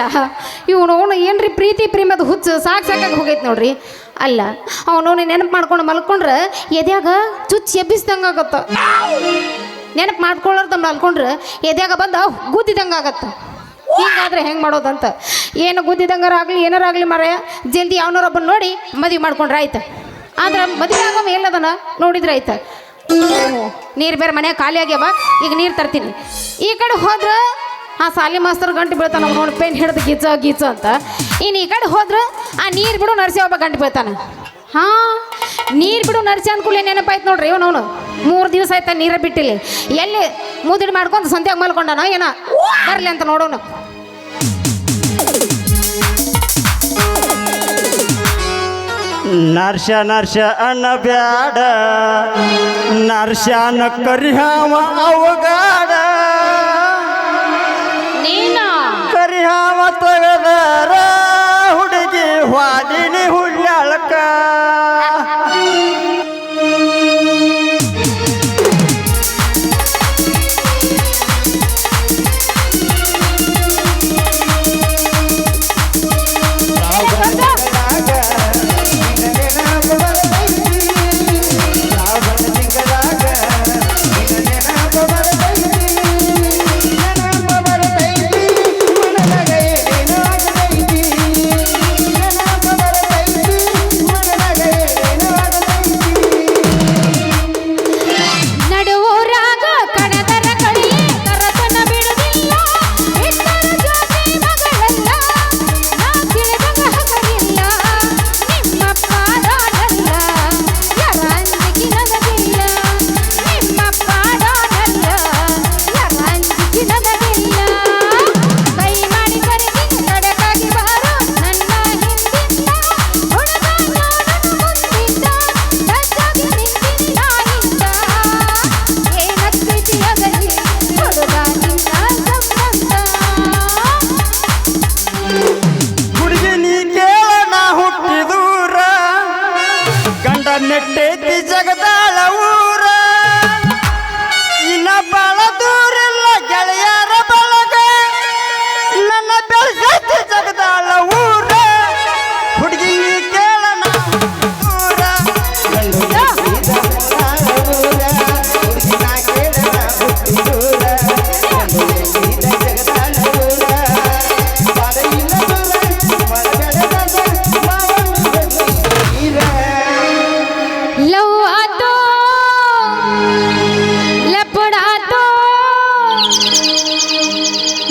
ಅಲ್ಲ ಅವನು ಏನ್ರಿ ಪ್ರೀತಿ ಪ್ರೇಮದ ಹುಚ್ಚು ಸಾಕಾಗಿ ಹೋಗೈತೆ ನೋಡ್ರಿ. ಅಲ್ಲ ಅವನವನು ನೆನಪು ಮಾಡ್ಕೊಂಡು ಮಲ್ಕೊಂಡ್ರೆ ಎದ್ಯಾಗ ಚುಚ್ಚಿ ಎಬ್ಬಿಸ್ದಂಗೆ ಆಗತ್ತ. ನೆನಪು ಮಾಡ್ಕೊಳ್ಳೋರ್ದ ಮಲ್ಕೊಂಡ್ರೆ ಎದ್ಯಾಗ ಬಂದ ಗುದ್ದಿದಂಗೆ ಆಗತ್ತ. ಹೀಗಾದ್ರೆ ಹೆಂಗೆ ಮಾಡೋದಂತ. ಏನು ಗುದ್ದಿದಂಗಾರ ಆಗಲಿ ಏನಾರಾಗಲಿ ಮರೆಯ ಜಲ್ದಿ ಅವನವರೊಬ್ಬನ ನೋಡಿ ಮದುವೆ ಮಾಡ್ಕೊಂಡ್ರೆ ಆಯ್ತು. ಆದ್ರೆ ಮದುವೆ ಆಗೋ ಎಲ್ಲದನ ನೋಡಿದ್ರೆ ಆಯ್ತು. ನೀರು ಬೇರೆ ಮನೆ ಖಾಲಿ ಆಗ್ಯಾವ, ಈಗ ನೀರು ತರ್ತೀನಿ. ಈ ಕಡೆ ಹೋದ್ರೆ ಆ ಸಾಲಿ ಮಾಸ್ತರ್ ಗಂಟು ಬೀಳ್ತಾನೆ, ಅವ್ನು ನೋಡಿ ಪೆನ್ ಹಿಡ್ದು ಗೀಚ ಅಂತ. ಇನ್ನು ಈ ಕಡೆ ಹೋದ್ರೆ ಆ ನೀರು ಬಿಡು ನರ್ಸಿ ಒಬ್ಬ ಗಂಟು ಬೀಳ್ತಾನೆ. ಹಾಂ, ನೀರು ಬಿಡು ನರ್ಸಿ ಅನ್ಕೂಲ ನೆನಪಾಯ್ತು ನೋಡ್ರಿ. ಇವನವನು 3 ದಿವಸ ಆಯ್ತಾ ನೀರ ಬಿಟ್ಟಿಲ್ಲ. ಎಲ್ಲಿ ಮುದುಡಿ ಮಾಡ್ಕೊಂಡು ಸಂತ್ಯಾಗ ಮಲ್ಕೊಂಡನ ಏನ ಬರಲಿ ಅಂತ ನೋಡೋನು. ನರ್ಶ ಅನ್ನ ಬ್ಯಾಡ, ನರ್ಶನ ಕರಿಹಾವ ಅವಗಾಡ. ಕರಿಹಾವ ತೆಗದರ ಹುಡುಗಿ ವಾದಿನಿ ಹುಳ್ಯಾಳಕ. ನೆಟ್ಟೈತಿ ಜಗದಾಳ ಊರ, ಇನ್ನ ಬಾಳ ದೂರಿಲ್ಲ ಗೆಳೆಯರ ಬಳಗ. ನನ್ನ ಬೆಳೆಸೈತಿ ಜಗದಾಳ ಊರ, ಹುಡುಗಿ ಕೇಳನ ದೂರ.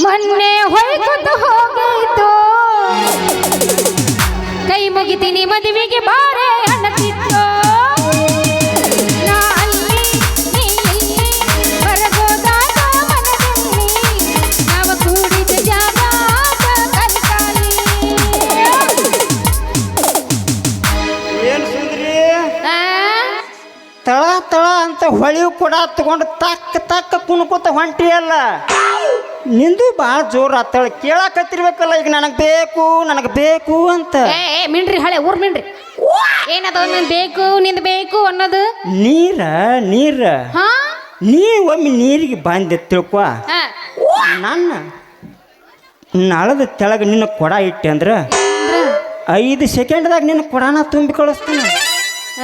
ಮೊನ್ನೆ ಹೊಯ್ಕೊತು ಹೋಗಿತ್ತು, ಕೈ ಮುಗಿತೀನಿ ಮದುವೆಗೆ ಬಾರೆ ಅನ್ನತಿತ್ತು. ನಾ ಅಲ್ಲಿ ನೀ ಇಲ್ಲಿ ಬರಗೋದಾಗ ಮನದಲ್ಲಿ ನಾವು ಕೂಡಿದ ಜಾಗ ಕಲ್ಕಾಲಿ. ಏನ್ ಸುಂದ್ರಿ ತಳ ತಳ ಅಂತ ಹೊಳಿವು ಕೂಡ ತಗೊಂಡು ತಕ್ಕ ಕುಣ್ಕೋತ ಹೊಂಟಿಯಲ್ಲ. ನಿಂದು ಭಾಳ ಜೋರು ಆತಳ, ಕೇಳಾಕತ್ತಿರ್ಬೇಕಲ್ಲ ಈಗ ನನಗೆ ಬೇಕು ಅಂತ. ಏ ಮಿಂಡ್ರಿ ಹಳೆ ಊರ್ ಮಿಂಡ್ರಿ, ಏನದ ಬೇಕು ನಿಂದ ಬೇಕು ಅನ್ನೋದು. ನೀರ ನೀ ಒಮ್ಮೆ ನೀರಿಗೆ ಬಂದೆ ತಿಳ್ಕೊ. ನನ್ನ ನಳದ ತೆಳಗ ನಿನ್ನ ಕೊಡ ಇಟ್ಟೆ ಅಂದ್ರೆ 5 ಸೆಕೆಂಡ್ದಾಗ ನಿನ್ನ ಕೊಡನ ತುಂಬಿ ಕಳಿಸ್ತಾನೆ.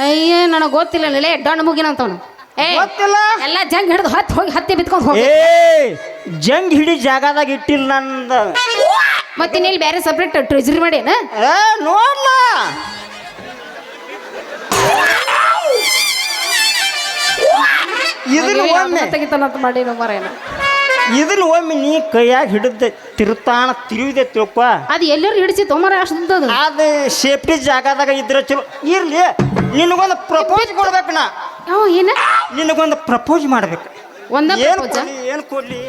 ಅಯ್ಯ ನನಗೆ ಗೊತ್ತಿಲ್ಲ ಲೇ ಡಣ್ಣ ಮುಗಿನಂತವನು. ಗೊತ್ತಿಲ್ಲ, ಎಲ್ಲ ಜಂಗ್ ಹಿಡಿದು ಹೋಗಿ ಹತ್ತಿ ಬಿತ್ಕೊಂಡು ಹೋಗಿ. ಜಂಗ್ ಹಿಡಿ ಜಾಗದಾಗ ಇಟ್ಟಿಲ್ಲ ನಂದ. ಮತ್ತೆ ಇಲ್ಲಿ ಬೇರೆ ಸಪ್ರೇಟ್ ಟ್ರೆಜರಿ ಮಾಡೇನ ನೋಡ್ಲ. ಇದನ್ನ ಒಮ್ಮೆ ತೆಗಿತಾನಂತ ಮಾಡಿ ಮರೇನ. ಇದನ್ನ ಒಮ್ಮೆ ನೀ ಕೈಯಾಗ ಹಿಡಿದ ತಿರುವಿದೆ ತಿಳ್ಕೊ. ಅದು ಎಲ್ಲರೂ ಹಿಡಿಸಿ ತೊಂಬರ ಅಷ್ಟದು. ಅದು ಸೇಫ್ಟಿ ಜಾಗದಾಗ ಇದ್ರೆ ಚಲೋ ಇರ್ಲಿ. ನಿನಗೊಂದು ಪ್ರಪೋಸ್ ಕೊಡ್ಬೇಕು. ನಾ ಏನ ನಿನಗೊಂದು ಪ್ರಪೋಸ್ ಮಾಡ್ಬೇಕು. ಏನು ಕೊಡ್ಲಿ?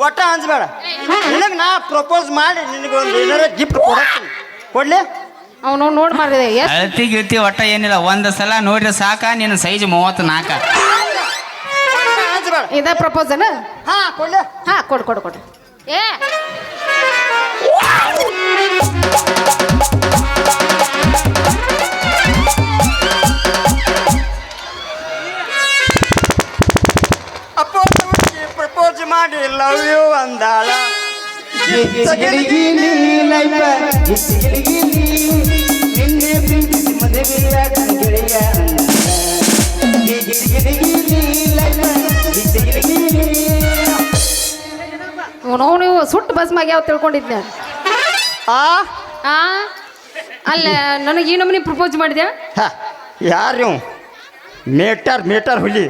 ಒಟ್ಟ ಹಂಚ್ಬೇಡ. ನಿನಗೆ ನಾ ಪ್ರಪೋಸ್ ಮಾಡಿ ನಿನಗೊಂದು ಏನಾರ ಗಿಫ್ಟ್ ಕೊಡ್ಲಿ. ಅವನು ನೋಡ್ ಮಾಡಿದೆ ಅಳತಿ ಗಿಳತಿ ಒಟ್ಟ ಏನಿಲ್ಲ, ಒಂದ್ ಸಲ ನೋಡ್ರಿ ಸಾಕ. ನಿನ್ನ ಸೈಜ್ 34. ಇದ ಪ್ರಪೋಸನ? ಹಾ ಕೊಡ್ಲಿ. ಹಾ ಕೊಡು. ಏ ಗಿಚ್ಚಗಿಲಿಗಿಲಿ ಲೈಫ ಗಿಚ್ಚಗಿಲಿಗಿಲಿ ನಿನ್ನೆ ಪ್ರೀತಿಸಿ ಮದುವೆಯಾಗ ಗೆಳೆಯ ಗಿಚ್ಚಗಿಲಿಗಿಲಿ ಲೈಫ ಗಿಚ್ಚಗಿಲಿಗಿಲಿ ಅವನು ನೀವು ಸುಟ್ಟು ಬಸ್ ಮ್ಯಾಗ ತಿಳ್ಕೊಂಡಿದ್ದೆ ಆ ಆ ಅಲ್ಲ ನನಗೆ ಈ ನಮ್ಮನೆ ಪ್ರಪೋಸ್ ಮಾಡಿದ್ಯಾ ಯಾರು ಮೇಟರ್ ಹುಲಿ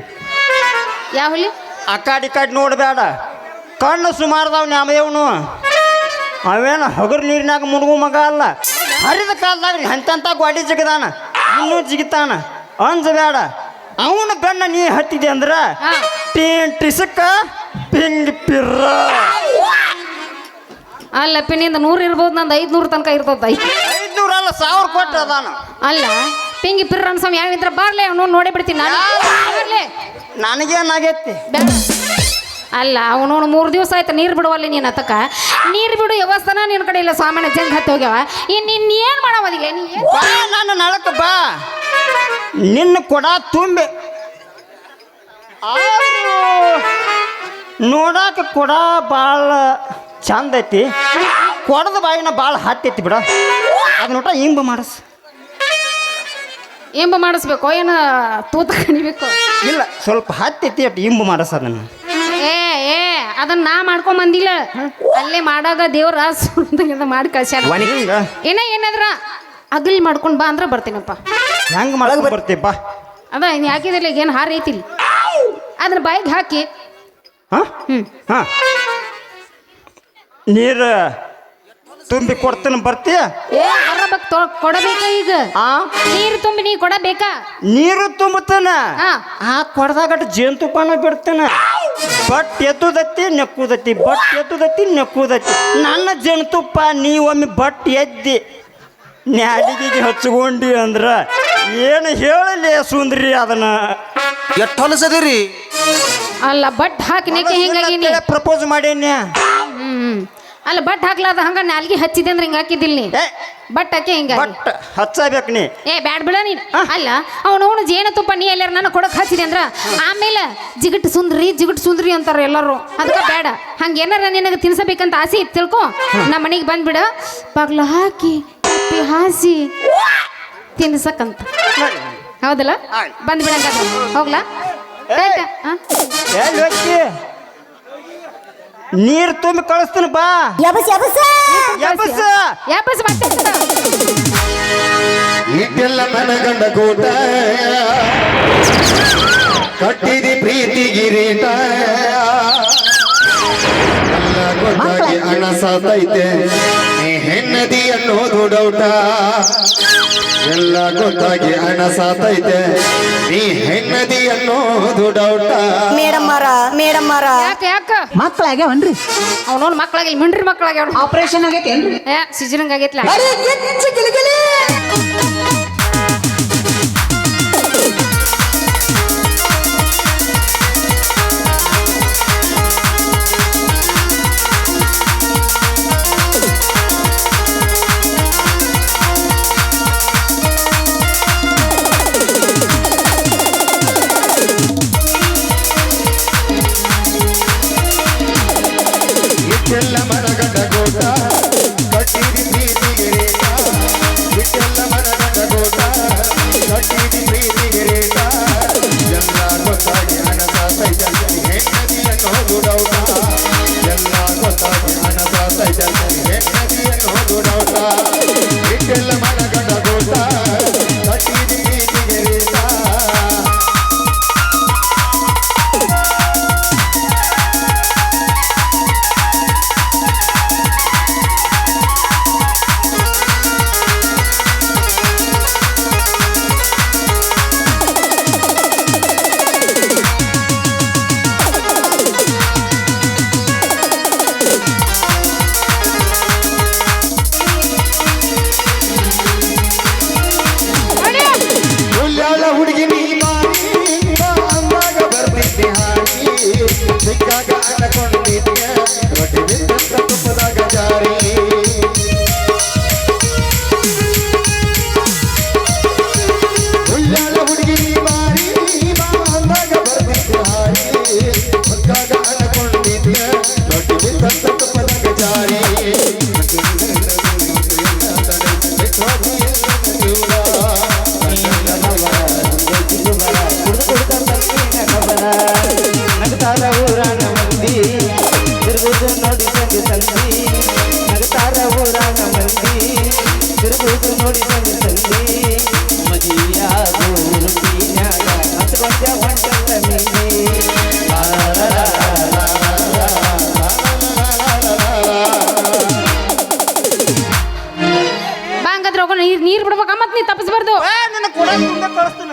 ಯಾವ ಹುಲಿ ಆ ಕಾಡಿ ನೋಡಬೇಡ ಕಣ್ಣು ಸುಮಾರದವ್ ನ್ಯಾಮದೇವನು ಅವೇನು ಹಗರು ನೀರಿನಾಗ ಮುಳುಗು ಮಗ ಅಲ್ಲ ಹರಿದ ಕಾಲದಾಗ ಎಂತೆಂಥ ಗಾಡಿ ಜಿಗದಾನ ಇನ್ನೂ ಜಿಗಿತಾನ ಅಂಜಬೇಡ ಅವನ ಬೆನ್ನ ನೀ ಹತ್ತಿದೆ ಅಂದ್ರೆ ಹಾ. ಟಿಸಕ್ಕ ಪಿಂಗ್ ಪಿರ್ರ ಅಲ್ಲ ಪಿನ್ನಿಂದ 100 ಇರ್ಬೋದು ನಂದು 500 ತನಕ ಇರ್ತದ 500 ಅಲ್ಲ 1000 ಕೊಟ್ಟು ಅದಾನ ಅಲ್ಲ ಪಿಂಗಿ ಪಿರ್ರ ಅನ್ಸಮ್ ಯಾವಿದ್ರ ಬಾರ್ಲೆ ಅವನು ನೋಡೇ ಬಿಡ್ತೀನಿ ನಾನು ಬಾರ್ಲೆ. ನನಗೇನಾಗೈತಿ ಬೇಡ ಅಲ್ಲ ಅವನು 3 ದಿವಸ ಆಯ್ತು ನೀರು ಬಿಡುವಲ್ಲಿ ನೀನು ಅತಕ ನೀರು ಬಿಡು ವ್ಯವಸ್ಥಾನ ನಿನ್ನ ಕಡೆ ಇಲ್ಲ ಸಾಮಾನ್ಯ ಜಂಗ್ ಹತ್ತಿ ಹೋಗ್ಯಾವ ಇನ್ನು ಏನು ಮಾಡವದಿಲ್ಲ ನೀ ಬಾ ನನ್ನ ನಳಕ ಬಾ ನಿನ್ನ ಕೊಡ ತುಂಬಿ ನೋಡಾಕ ಕೊಡ ಭಾಳ ಚಂದ ಐತಿ ಕೊಡದ ಬಾಯಿನ ಭಾಳ ಹತ್ತೈತಿ ಬಿಡ ಅದನ್ನೋಟ ಇಂಬ ಮಾಡಸ್ ಎಂಬ ಮಾಡಿಸ್ಬೇಕು ಏನು ತೂತ ಕಣಿಬೇಕು ಇಲ್ಲ ಸ್ವಲ್ಪ ಹತ್ತೈತಿ ಅಟ್ ಇಂಬ ಮಾಡಸ್ ಅದನ್ನು ಏ ಏ ಅದನ್ನ ನಾ ಮಾಡ್ಕೊಂಡ್ ಬಂದಿಲ್ಲ ಅಲ್ಲೇ ಮಾಡಾಗ ದೇವ್ರ ಸುಂದರ ಮಾಡಿ ಕಳ್ಸ್ಯಾನ ಏನ ಏನಾದ್ರ ಅಗಲ್ ಮಾಡ್ಕೊಂಡು ಬಾ ಅಂದ್ರೆ ಬರ್ತೀನಪ್ಪ ಹೆಂಗೆ ಮಾಡಕ್ ಬರ್ತೀವಿ ಬಾ ಅದ ಇನ್ನು ಹಾಕಿದ್ರಲ್ಲಿ ಏನು ಹಾರ ಐತಿಲ್ಲ ಅದನ್ನ ಬಾಯಿಗೆ ಹಾಕಿ ಹಾಂ ಹಾಂ ನೀರು ತುಂಬಿ ಕೊಡ್ತೀನಿ ಬರ್ತೀಯ ಏ ಬರಬೇಕು ಕೊಡಬೇಕ ಈಗ ಆ ನೀರು ತುಂಬಿ ನೀ ಕೊಡಬೇಕಾ ನೀರು ತುಂಬುತ್ತಾನ ಹಾ. ಆ ಕೊಡದಾಗ ಜೇನುತುಪ್ಪನ ಬಿಡ್ತಾನ ಬಟ್ ಎತ್ತುದತ್ತಿ ನೆಕ್ಕುದತ್ತಿ ಬಟ್ ಎತ್ತುದತ್ತಿ ನೆಕ್ಕುದತ್ತಿ ನನ್ನ ಜೇನುತುಪ್ಪ ನೀವೊಮ್ಮೆ ಬಟ್ ಎದ್ದಿ ನ್ಯಾಡಿಗೆ ಹಚ್ಕೊಂಡಿ ಅಂದ್ರ ಏನು ಹೇಳಲಿ ಸುಂದ್ರಿ ಅದನ್ನ ಎಷ್ಟು ಹೊಲಸದಿರಿ ಅಲ್ಲ ಬಟ್ ಹಾಕಿ ನೆಕ್ಕೆ ಹಿಂಗಾಗಿ ಪ್ರಪೋಸ್ ಮಾಡೇನ್ಯ ಅಲ್ಲ ಬಟ್ ಹಾಕ್ಲಾದ ಹಂಗ ನಾಲ್ಗಿ ಹಚ್ಚಿದೆ ಅಂದ್ರೆ ಹಿಂಗ ಹಾಕಿದಿಲ್ಲ ನೀ ಏ ಬಟ್ ಹಾಕಿ ಹಿಂಗ ಬಟ್ ಹಚ್ಚಬೇಕು ನೀ ಏ ಬ್ಯಾಡ್ ಬಿಡ ನೀನ್ ಅಲ್ಲ ಅವನು ಜೇನುತುಪ್ಪ ನೀ ಎಲ್ಲಾರ ನಾನು ಕೊಡಕ್ ಹಚ್ಚಿದೆ ಅಂದ್ರ ಆಮೇಲೆ ಜಿಗಟ್ ಸುಂದ್ರಿ ಅಂತಾರ ಎಲ್ಲರೂ ಅದಕ್ಕ ಬೇಡ ಹಂಗ ಏನಾರ ನಿನಗೆ ತಿನ್ಸಬೇಕಂತ ಆಸೆ ಇತ್ತು ತಿಳ್ಕೊ ನಮ್ಮ ಮನೆಗೆ ಬಂದ್ಬಿಡ ಬಾಗ್ಲ ಹಾಕಿ ಕಪ್ಪಿ ಹಾಸಿ ತಿನ್ಸಕ್ಕಂತ ಹೌದಲ್ಲ ಬಂದ್ಬಿಡಂಗ ಹೋಗ್ಲಾ ಆಯ್ತಾ? ಹಾ? ಎಲ್ಲಿ ಹೋಗ್ತಿ ನೀರು ತುಂಬಿ ಕಳಿಸ್ತೀನಿ ಬಾ ಯಬಸ್ ಮತ್ತೆ ಇಟ್ಟೆಲ್ಲ ಮನಗಂಡ ಕೂಟ ಕಟ್ಟಿದಿ ಪ್ರೀತಿ ಗಿರೀಟ ಎಲ್ಲ ಗೊತ್ತಾಗಿ ಅಣಸತೈತೆ ನೀ ಹೆಣ್ಣದಿ ಅನ್ನೋದು ಡೌಟ ಎಲ್ಲ ಗೊತ್ತಾಗಿ ಅಣಸತೈತೆ ನೀ ಹೆಣ್ಣದಿ ಅನ್ನೋದು ಡೌಟ ಮೇಡಮ್ಮರ ಯಾಕ ಮಕ್ಕಳಾಗ್ಯಾವನ್ರಿ ಅವನೋನ್ ಮಕ್ಳಾಗಿಲ್ಲ ಮಿಂಡ್ರಿ ಮಕ್ಳಾಗ್ಯಾವ ಆಪರೇಷನ್ ಆಗೈತೇನ್ರಿ ಏ ಸಿಜರಿಂಗ್ ಆಗೈತ್ಲ ಇಟ್ಟೆಲ್ಲ ಮನಗಂಡ ಕೂಟ ಕಟ್ಟಿದಿ ಪ್ರೀತಿ ಗಿರೀಟ ಇಟ್ಟೆಲ್ಲ ಮನಗಂಡ ಕೂಟ ಹೌದು ನೋಡಿ ಸಂದಿ ಸಂದಿ ಮದಿಯಾಗೋ ರೂಪಿನ್ಯಾಗ ಹಚ್ಕೊಂಡ ಹೊಂಟಲ್ಲ ಮಿಂದಿ ಲಾ ಲಾ ಲಾ ಲಾ ಲಾ ಲಾ ಲಾ ಲಾ. ಬಾ ಹಂಗಾದ್ರೆ ಹೋಗೋಣ ನೀರು ಬಿಡ್ಬೇಕ ಮತ್ತೆ ನೀ ತಪ್ಪಿಸ್ಬಾರ್ದು ನನ್ನ ಕೂಡ ಮುಂದೆ ಕಳಿಸ್ತಾನ